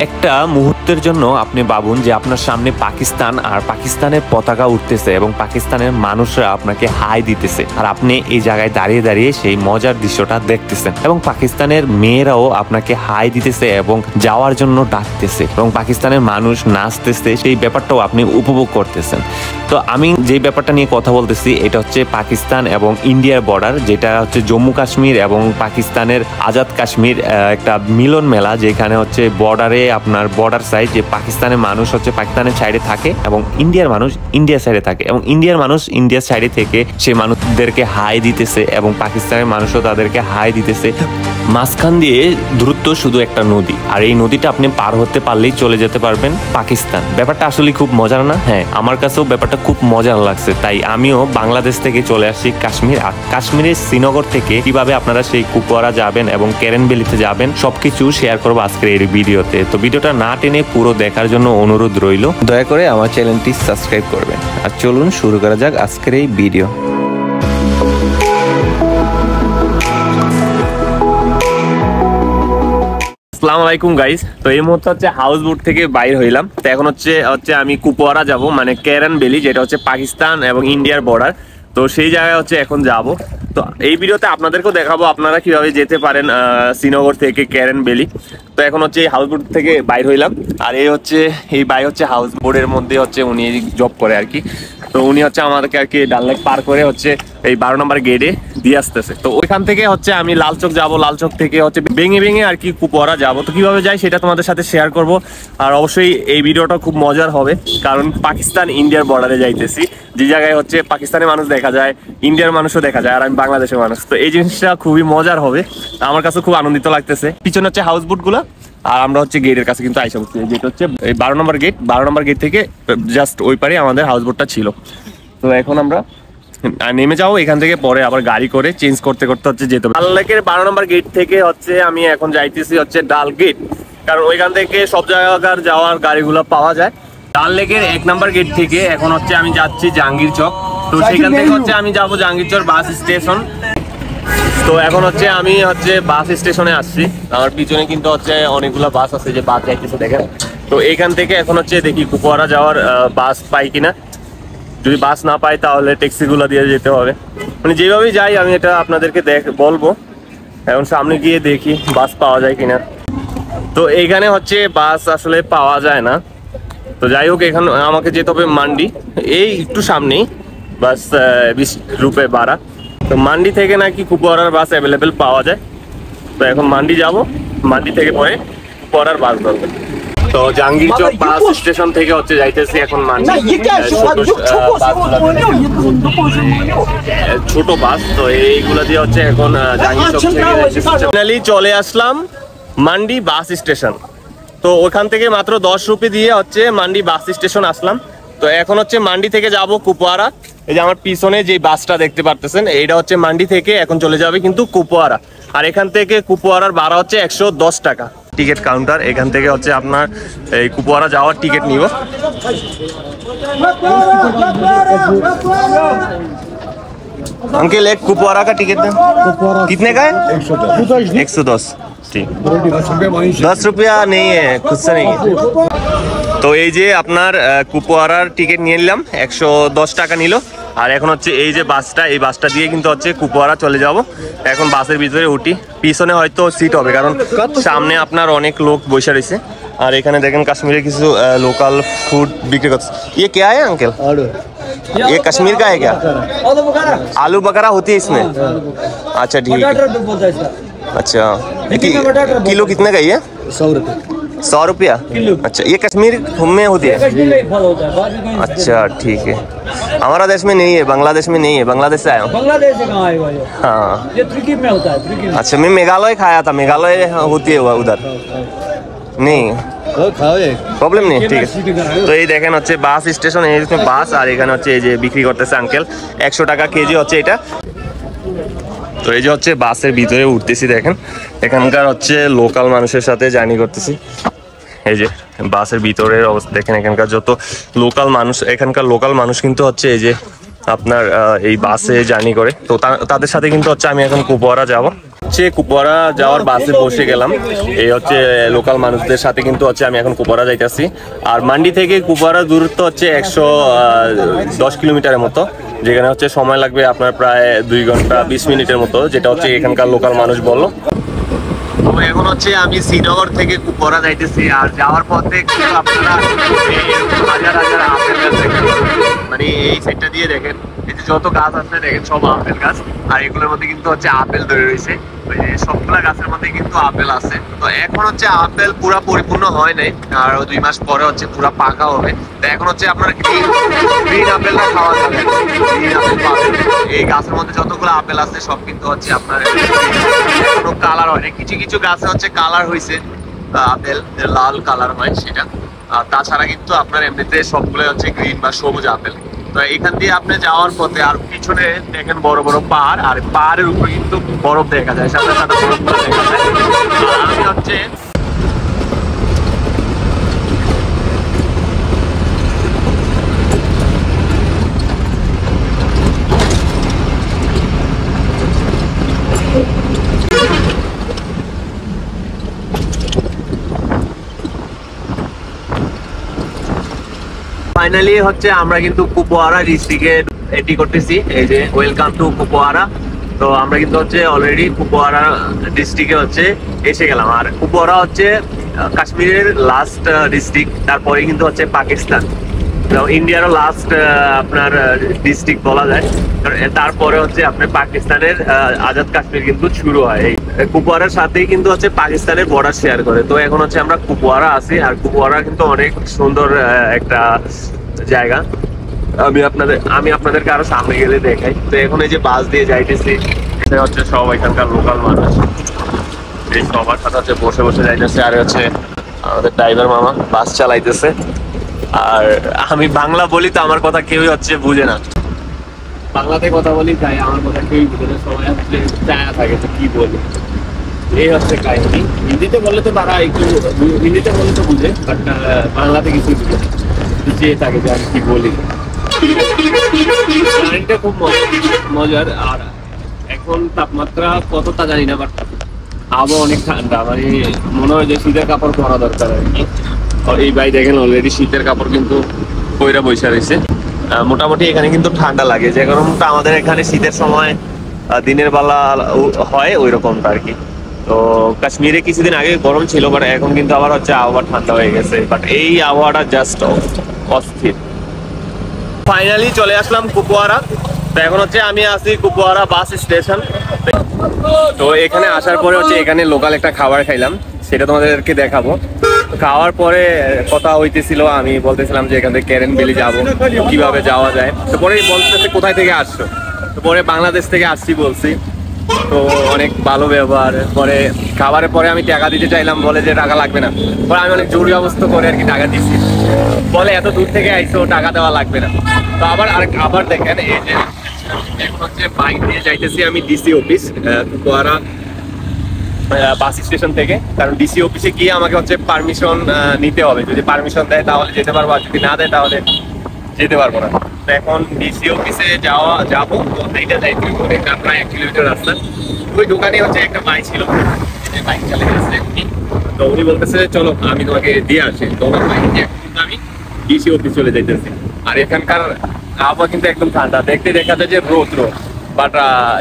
একটা মুহূর্তের জন্য আপনি ভাবুন যে আপনার সামনে পাকিস্তান আর পাকিস্তানের পতাকা উঠতেছে এবং পাকিস্তানের মানুষরা আপনাকে হাই দিতেছে, আর আপনি এই জায়গায় দাঁড়িয়ে দাঁড়িয়ে সেই মজার দৃশ্যটা দেখতেছেন এবং পাকিস্তানের মেয়েরাও আপনাকে হাই দিতেছে এবং যাওয়ার জন্য ডাকতেছে এবং পাকিস্তানের মানুষ নাচতেছে, সেই ব্যাপারটাও আপনি উপভোগ করতেছেন। তো আমি যে ব্যাপারটা নিয়ে কথা বলতেছি এটা হচ্ছে পাকিস্তান এবং ইন্ডিয়ার বর্ডার, যেটা হচ্ছে জম্মু কাশ্মীর এবং পাকিস্তানের আজাদ কাশ্মীর একটা মিলন মেলা, যেখানে হচ্ছে বর্ডারে আপনার বর্ডার সাইড, যে পাকিস্তানের মানুষ হচ্ছে পাকিস্তানের সাইডে থাকে এবং ইন্ডিয়ার মানুষ ইন্ডিয়ার সাইডে থাকে এবং ইন্ডিয়ার মানুষ ইন্ডিয়ার সাইডে থেকে সেই মানুষদেরকে হাই দিতেছে এবং পাকিস্তানের মানুষও তাদেরকে হাই দিতেছে। মাঝখান দিয়ে দূরত্ব শুধু একটা নদী, আর এই নদীটা আপনি পার হতে পারলেই চলে যেতে পারবেন পাকিস্তান। ব্যাপারটা আসলে খুব মজার না? হ্যাঁ, আমার কাছেও ব্যাপারটা খুব মজার লাগছে। তাই আমিও বাংলাদেশ থেকে চলে আসছি কাশ্মীর, আর কাশ্মীরের শ্রীনগর থেকে কিভাবে আপনারা সেই কুপওয়ারা যাবেন এবং কেরেন ভ্যালিতে যাবেন সবকিছু শেয়ার করবো আজকের এই ভিডিওতে। তো ভিডিওটা না টেনে পুরো দেখার জন্য অনুরোধ রইল, দয়া করে আমার চ্যানেলটি সাবস্ক্রাইব করবেন। আর চলুন শুরু করা যাক আজকের এই ভিডিও। আসসালামু আলাইকুম গাইস। তো এই মুহূর্তে হচ্ছে হাউস বোট থেকে বাইর হইলাম। তো এখন হচ্ছে আমি কুপওয়ারা যাব, মানে কেরেন ভ্যালি, যেটা হচ্ছে পাকিস্তান এবং ইন্ডিয়ার বর্ডার। তো সেই জায়গায় হচ্ছে এখন যাব। তো এই ভিডিওতে আপনাদেরকেও দেখাবো আপনারা কিভাবে যেতে পারেন শ্রীনগর থেকে কেরেন ভ্যালি। তো এখন হচ্ছে এই হাউস বোট থেকে বাইর হইলাম, আর এই ভাই হচ্ছে হাউস বোটের মধ্যে হচ্ছে উনি জব করে আর কি। তো উনি হচ্ছে আমাদেরকে আর কি ডাল লেক পার করে হচ্ছে এই 12 নম্বর গেটে দিয়ে আসতেছে। তো ওইখান থেকে হচ্ছে আমি লালচক যাব, লালচক থেকে হচ্ছে ভেঙে ভেঙে আর কি কুপওয়ারা যাব। তো কিভাবে যাই সেটা তোমাদের সাথে শেয়ার করব। আর অবশ্যই এই ভিডিওটা খুব মজার হবে, কারণ পাকিস্তান ইন্ডিয়ার বর্ডারে যাইতেছি, যে জায়গায় হচ্ছে পাকিস্তানের মানুষ দেখা যায়, ইন্ডিয়ার মানুষও দেখা যায়, আর আমি বাংলাদেশের মানুষ। তো এই জিনিসটা খুবই মজার হবে, আমার কাছে খুব আনন্দিত লাগতেছে। পিছনে হচ্ছে হাউস বোট গুলা, আর আমরা হচ্ছে গেটের কাছে কিন্তু আইসা পড়ছি। যেটা হচ্ছে এই 12 নম্বর গেট, 12 নম্বর গেট থেকে জাস্ট ওই পারে আমাদের হাউস বোটটা ছিল। তো এখন আমরা নেমে যাবো এখান থেকে, পরে আবার গাড়ি করে চেঞ্জ করতে করতে হচ্ছে যেতে হবে। ডাল লেকের 12 নম্বর গেট থেকে হচ্ছে আমি এখন যাইতেছি হচ্ছে ডাল গেট, কারণ ওইখান থেকে সব জায়গাকার যাওয়ার গাড়িগুলো পাওয়া যায়। ডাল লেকের 1 নম্বর গেট থেকে এখন হচ্ছে আমি যাচ্ছি জাহাঙ্গীর চক। তো সেখান থেকে হচ্ছে আমি যাবো জাহাঙ্গীর চক বাস স্টেশন। তো এখন হচ্ছে আমি বাস স্টেশনে আসছি, আমার পিছনে কিন্তু হচ্ছে অনেকগুলো বাস আছে, যে বাস যাইতেছে দেখেন। তো এইখান থেকে এখন হচ্ছে দেখি কুপওয়ারা যাওয়ার বাস পাই কিনা। যদি বাস না পাই তাহলে ট্যাক্সিগুলো দিয়ে যেতে হবে, মানে যেভাবেই যাই আমি এটা আপনাদেরকে বলবো। এখন সামনে গিয়ে দেখি বাস পাওয়া যায় কিনা। তো এইখানে হচ্ছে বাস আসলে পাওয়া যায় না। তো যাই হোক, এখানে আমাকে যেতে হবে মান্ডি, এই একটু সামনেই, বাস 20 রুপিয়ে ভাড়া। তো মান্ডি থেকে নাকি কুপওয়ারার বাস অ্যাভেলেবেল পাওয়া যায়। তো এখন মান্ডি যাব, মান্ডি থেকে পরে কুপওয়ারার বাস ধরবো। তো জাহাঙ্গীর চক বাস স্টেশন থেকে হচ্ছে যাইতেছি এখন মান্ডি, ছোট বাস। তো এইগুলা দিয়ে হচ্ছে এখন জাহাঙ্গীর চক থেকে ফাইনালি চলে আসলাম মান্ডি বাস স্টেশন। তো ওখান থেকে মাত্র 10 রুপি দিয়ে হচ্ছে মান্ডি বাস স্টেশন আসলাম। তো এখন হচ্ছে মান্ডি থেকে যাব কুপওয়ারা। এই যে আমার পিছনে যে বাসটা দেখতে পারতেছেন, এইটা হচ্ছে মান্ডি থেকে এখন চলে যাবে কিন্তু কুপওয়ারা। আর এখান থেকে কুপওয়ারার ভাড়া হচ্ছে 110 টাকা। টিকিট কাউন্টার, এখান থেকে হচ্ছে আপনার এই কুপওয়ারা যাওয়ার টিকিট নিব। अंकल एक कुपवारा का टिकट दें, कितने का है? 110। ठीक, 10 रुपया नहीं है, खुद से नहीं है। তো এই যে আপনার কুপওয়ারার টিকিট নিয়ে নিলাম, 110 টাকা নিল। আর এখন হচ্ছে এই যে বাসটা, এই বাসটা দিয়ে কিন্তু হচ্ছে কুপওয়ারা চলে যাব। এখন বাসের ভিতরে উঠি, পিছনে হয়তো সিট হবে কারণ সামনে আপনার অনেক লোক বসে রয়েছে। আর এখানে দেখেন কাশ্মীরে কিছু লোকাল ফুড বিক্রি করছে। ये क्या है अंकल? ये कश्मीर का है क्या? आलू बकरा होती है इसमें? अच्छा ठीक है। अच्छा किलो कितने का ये? 100 रुपया। अच्छा, ये कश्मीर में होती है? अच्छा ठीक है। हमारा देश में नहीं है, बांग्लादेश में नहीं है, बांग्लादेश से आया हूँ। बांग्लादेश से कहाँ है भाई? हाँ, ये त्रिकी में होता है, त्रिकी में। अच्छा, मैं मेघालय खाया था, मेघालय होती है उधर नहीं, প্রবলেম নেই, ঠিক আছে। তো এই দেখেন হচ্ছে বাস স্টেশন, এই বাস, আর এখানে হচ্ছে এই যে বিক্রি করতেছে আঙ্কেল, 100 টাকা কেজি হচ্ছে এটা। তো এই যে হচ্ছে বাসের ভিতরে উঠতেছি, দেখেন এখানকার হচ্ছে লোকাল মানুষের সাথে জার্নি করতেছি। এই যে বাসের ভিতরের অবস্থা দেখেন, এখানকার যত লোকাল মানুষ, এখানকার লোকাল মানুষ কিন্তু হচ্ছে এই যে আপনার এই বাসে জার্নি করে। তো তাদের সাথে কিন্তু হচ্ছে আমি এখন কুপওয়ারা যাব। হচ্ছে কুপওয়ারা যাওয়ার বাসে বসে গেলাম। এই হচ্ছে লোকাল মানুষদের সাথে কিন্তু হচ্ছে আমি এখন কুপওয়ারা যাইতেছি। আর মান্ডি থেকে কুপওয়ারা দূরত্ব হচ্ছে 110 কিলোমিটারের মতো, যেখানে হচ্ছে সময় লাগবে আপনার প্রায় 2 ঘন্টা 20 মিনিটের মতো, যেটা হচ্ছে এখানকার লোকাল মানুষ বললো। তো এখন হচ্ছে আমি শ্রীনগর থেকে কুপওয়ারা যাইতেছি। আর যাওয়ার পথে কিন্তু আপনারা হাজার হাজার আপেল গাছ দেখেন, মানে এই সাইডটা দিয়ে দেখেন, এই যে যত গাছ আছে দেখেন সব আপেল গাছ। আর এগুলোর মধ্যে কিন্তু হচ্ছে আপেল ধরে রয়েছে, ওই যে সবগুলা গাছের মধ্যে কিন্তু আপেল আছে। তো এখন হচ্ছে আপেল পুরা পরিপূর্ণ হয় নাই, আর 2 মাস পরে হচ্ছে পুরা পাকা হবে। তো এখন হচ্ছে আপনার গ্রিন আপেলটা খাওয়া যাবে, গ্রিন আপেল পাবেন। এই গাছের মধ্যে যতগুলো আপেল আছে সব কিন্তু হচ্ছে আপনার কোনো কালার হয় না, কিছু কিছু গাছে হচ্ছে কালার হয়েছে, আপেল লাল কালার হয় সেটা। তাছাড়া কিন্তু আপনার এমনিতে সবগুলো হচ্ছে গ্রিন বা সবুজ আপেল। তো এখান দিয়ে আপনি যাওয়ার পথে আর পিছনে দেখেন বড় বড় পাহাড়, আর পাহাড়ের উপরে কিন্তু বরফ দেখা যায়, সাথে সাথে বরফগুলো দেখা যায়। আমি হচ্ছে ফাইনালি হচ্ছে আমরা কিন্তু কুপওয়ারা ডিস্ট্রিক্টে এন্ট্রি করতেছি। এই যে ওয়েলকাম টু কুপওয়ারা। তো আমরা কিন্তু হচ্ছে অলরেডি কুপওয়ারা ডিস্ট্রিক্টে হচ্ছে এসে গেলাম। আর কুপওয়ারা হচ্ছে কাশ্মীরের লাস্ট ডিস্ট্রিক্ট, তারপরে কিন্তু হচ্ছে পাকিস্তান, ইন্ডিয়ারও লাস্ট আপনার ডিস্ট্রিক্ট বলা যায়। তারপরে হচ্ছে আপনার পাকিস্তানের আজাদ কাশ্মীর কিন্তু শুরু হয়। এই কুপওয়ারার সাথেই কিন্তু হচ্ছে পাকিস্তানের বর্ডার শেয়ার করে। তো এখন হচ্ছে আমরা কুপওয়ারা আছি, আর কুপওয়ারা কিন্তু অনেক সুন্দর একটা জায়গা। আমি আপনাদেরকে আরো সামনে গেলে দেখাই। তো এখন এই যে বাস দিয়ে যাইতেছি, এটা হচ্ছে সব এখানকার লোকাল মানুষ, এই সবার সাথে হচ্ছে বসে বসে যাইতেছে। আর হচ্ছে আমাদের ড্রাইভার মামা বাস চালাইতেছে। আর আমি বাংলা বলি তো আমার কথা কেউই হচ্ছে বুঝে না, বাংলাতে কথা বলি তাই আমার কথা কেউই বুঝে না, সবাই হচ্ছে চায়া থাকে তো কি বলি। এই হচ্ছে কাহিনী। হিন্দিতে বললে তো তারা একটু, হিন্দিতে বললে তো বুঝে, বাট বাংলাতে কিছু বুঝে না, চেয়ে থাকে যে আমি কি বলি। গাড়িটা খুব মজার। আর এখন তাপমাত্রা কতটা জানি না, বাট আবহাওয়া অনেক ঠান্ডা, মানে মনে হয় যে শীতের কাপড় পরা দরকার আর কি। এই ভাই দেখেন অলরেডি শীতের কাপড় কিন্তু পয়রা বৈশা রয়েছে। মোটামুটি এখানে কিন্তু ঠান্ডা লাগে, যে কারণটা আমাদের এখানে শীতের সময় দিনের বেলা হয় ওই রকমটা আর কি। তো কাশ্মীরে কিছুদিন আগে গরম ছিল, বাট এখন কিন্তু আবার হচ্ছে আবহাওয়া ঠান্ডা হয়ে গেছে। বাট এই আবহাওয়াটা জাস্ট অস্থির। ফাইনালি চলে আসলাম কুপওয়ারা। তো এখন হচ্ছে আমি আছি কুপওয়ারা বাস স্টেশন। তো এখানে আসার পরে হচ্ছে এখানে লোকাল একটা খাবার খাইলাম, সেটা তোমাদেরকে দেখাবো। খাওয়ার পরে কথা হইতেছিল, আমি বলতেছিলাম যে এখান থেকে ক্যারেন ভ্যালি যাবো, কিভাবে যাওয়া যায়। তো পরে বলতেছে কোথায় থেকে আসছো, তো পরে বাংলাদেশ থেকে আসছি বলছি। তো অনেক ভালো ব্যবহার। পরে খাবারের পরে আমি টাকা দিতে চাইলাম, বলে যে টাকা লাগবে না। পরে আমি অনেক জরুরি অবস্থা করে আর কি টাকা দিচ্ছি, বলে এত দূর থেকে আইসো টাকা দেওয়া লাগবে না। তো আবার দেখেন এই যে এখন হচ্ছে বাইক নিয়ে যাইতেছি আমি DC office Kupwara bus station থেকে। কারণ ডিসি অফিসে গিয়ে আমাকে হচ্ছে পারমিশন নিতে হবে, যদি পারমিশন দেয় তাহলে যেতে পারবো, আর যদি না দেয় তাহলে যেতে পারবো না। তো এখন ডিসি অফিসে যাবো, তো এইটা যাইতে প্রায় 1 কিলোমিটার রাস্তা। ওই দোকানে হচ্ছে একটা ভাই ছিল, বাইক চালিয়ে যাচ্ছে এমনি। তো উনি বলতেছে চলো আমি তোমাকে দিয়ে আসি। তো ওনার বাইক নিয়ে এখন কিন্তু আমি ডিসি অফিস চলে যাইতেছি। আর এখানকার আবহাওয়া কিন্তু একদম ঠান্ডা, দেখতে দেখা যায় যে রৌদ্র, বাট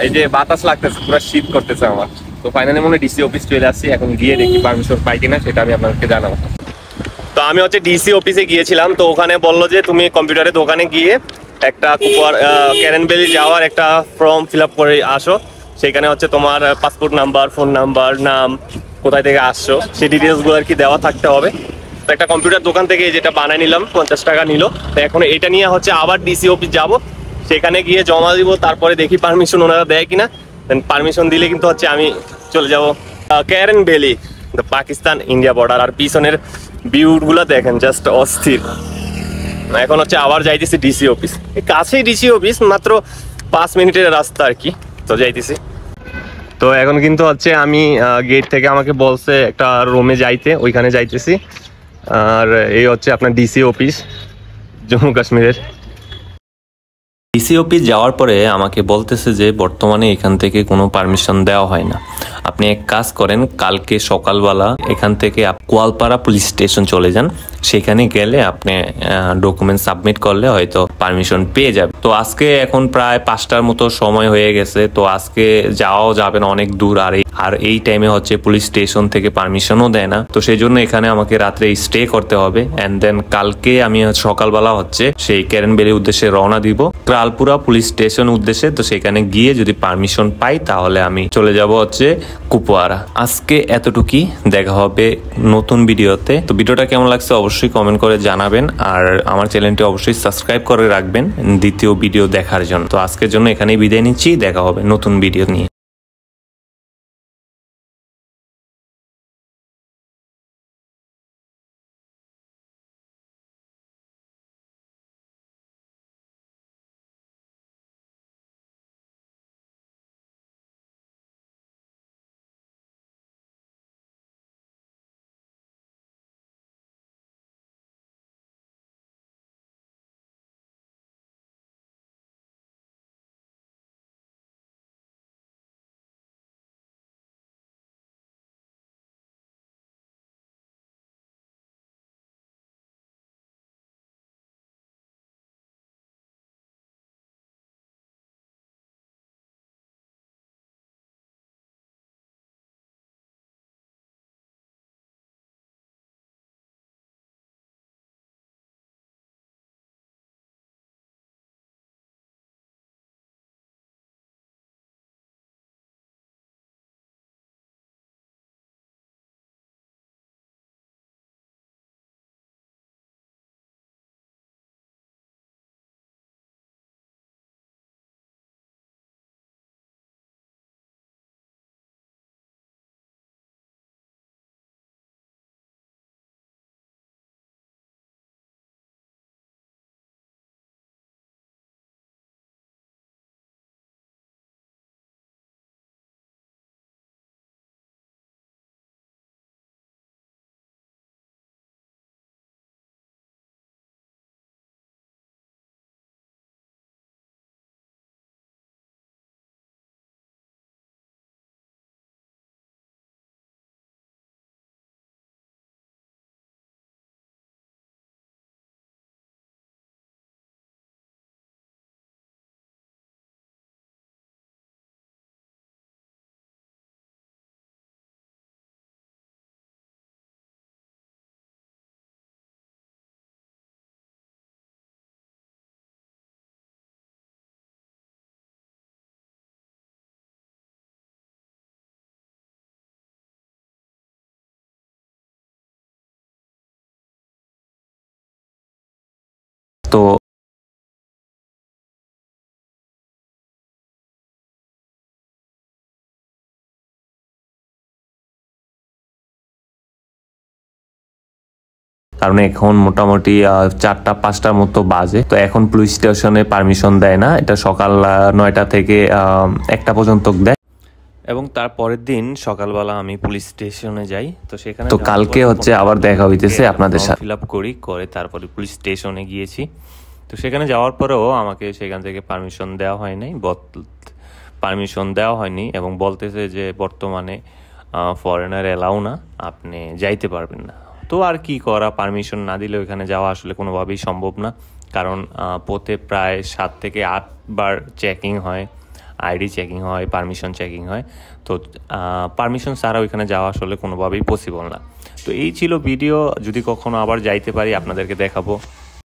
এই যে বাতাস লাগতেছে, পুরো শীত করতেছে আমার। তো ফাইনালি মনে ডিসি অফিস চলে আসছি, এখন গিয়ে দেখি পারমিশন পাই কিনা সেটা আমি আপনাদেরকে জানাবো। তো আমি হচ্ছে ডিসি অফিসে গিয়েছিলাম, তো ওখানে বললো যে তুমি কম্পিউটারের দোকানে গিয়ে একটা ক্যারেন ভ্যালি যাওয়ার একটা ফর্ম ফিল আপ করে আসো। সেখানে হচ্ছে তোমার পাসপোর্ট নাম্বার, ফোন নাম্বার, নাম, কোথায় থেকে আসছো সেই ডিটেলসগুলো আর কি দেওয়া থাকতে হবে। তো একটা কম্পিউটার দোকান থেকে যেটা বানাই নিলাম, 50 টাকা নিল। তো এখন এটা নিয়ে হচ্ছে আবার ডিসি অফিস যাব, সেখানে গিয়ে জমা দিব, তারপরে দেখি পারমিশন ওনারা দেয় কিনা। দেন পারমিশন দিলে কিন্তু হচ্ছে আমি চলে যাব Keran valley, Pakistan India border. আর পিছনের ভিউগুলো দেখেন জাস্ট অস্থির। এখন হচ্ছে আবার যাইতেছি ডিসি অফিস, কাছেই ডিসি অফিস, মাত্র 5 মিনিটের রাস্তা আর কি। তো যাইতেছি। তো এখন কিন্তু হচ্ছে আমি গেট থেকে আমাকে বলছে একটা রুমে যাইতে, ওইখানে যাইতেছি। আর এই হচ্ছে আপনার ডিসি অফিস জম্মু কাশ্মীরের। ডিসি অফিস যাওয়ার পরে আমাকে বলতেছে যে বর্তমানে এখান থেকে কোনো পারমিশন দেওয়া হয় না। আপনি এক কাজ করেন, কালকে সকালবেলা এখান থেকে কোয়ালপাড়া পুলিশ স্টেশন চলে যান, সেখানে গেলে আপনি ডকুমেন্ট সাবমিট করলে হয়তো পারমিশন পেয়ে যাবে। তো আজকে এখন প্রায় 5টার মতো সময় হয়ে গেছে, তো আজকে যাওয়াও যাবে না, অনেক দূর। আর এই টাইমে হচ্ছে পুলিশ স্টেশন থেকে পারমিশনও দেয় না, তো সেই জন্য এখানে আমাকে রাত্রে স্টে করতে হবে। অ্যান্ড দেন কালকে আমি সকালবেলা হচ্ছে সেই ক্যারেন ভ্যালির উদ্দেশ্যে রওনা দিব, ত্রালপুরা পুলিশ স্টেশন উদ্দেশ্যে। তো সেখানে গিয়ে যদি পারমিশন পাই তাহলে আমি চলে যাব হচ্ছে কুপওয়ারা। আজকে এতটুকুই, দেখা হবে নতুন ভিডিওতে। তো ভিডিওটা কেমন লাগছে অবশ্যই কমেন্ট করে জানাবেন, আর আমার চ্যানেলটি অবশ্যই সাবস্ক্রাইব করে রাখবেন দ্বিতীয় ভিডিও দেখার জন্য। তো আজকের জন্য এখানেই বিদায় নিচ্ছি, দেখা হবে নতুন ভিডিও নিয়ে। তো কারণ এখন মোটামুটি 4টা 5টার মতো বাজে। তো এখন পুলিশ স্টেশনে পারমিশন দেয় না, এটা সকাল 9টা থেকে 1টা পর্যন্ত দেয়। এবং তারপরের দিন সকালবেলা আমি পুলিশ স্টেশনে যাই। তো সেখানে তো কালকে হচ্ছে আবার দেখা হইতেছে আপনাদের সাথে, ফিল আপ করে তারপরে পুলিশ স্টেশনে গিয়েছি। তো সেখানে যাওয়ার পরেও আমাকে সেখান থেকে পারমিশন দেওয়া হয়নি এবং বলতেছে যে বর্তমানে ফরেনার এলাও না, আপনি যাইতে পারবেন না। তো আর কি করা, পারমিশন না দিলে ওইখানে যাওয়া আসলে কোনোভাবেই সম্ভব না, কারণ পথে প্রায় 7 থেকে 8 বার চেকিং হয়, আইডি চেকিং হয়, পারমিশন চেকিং হয়। তো পারমিশন ছাড়া ওইখানে যাওয়া আসলে কোনোভাবেই পসিবল না। তো এই ছিল ভিডিও, যদি কখনো আবার যাইতে পারি আপনাদেরকে দেখাবো।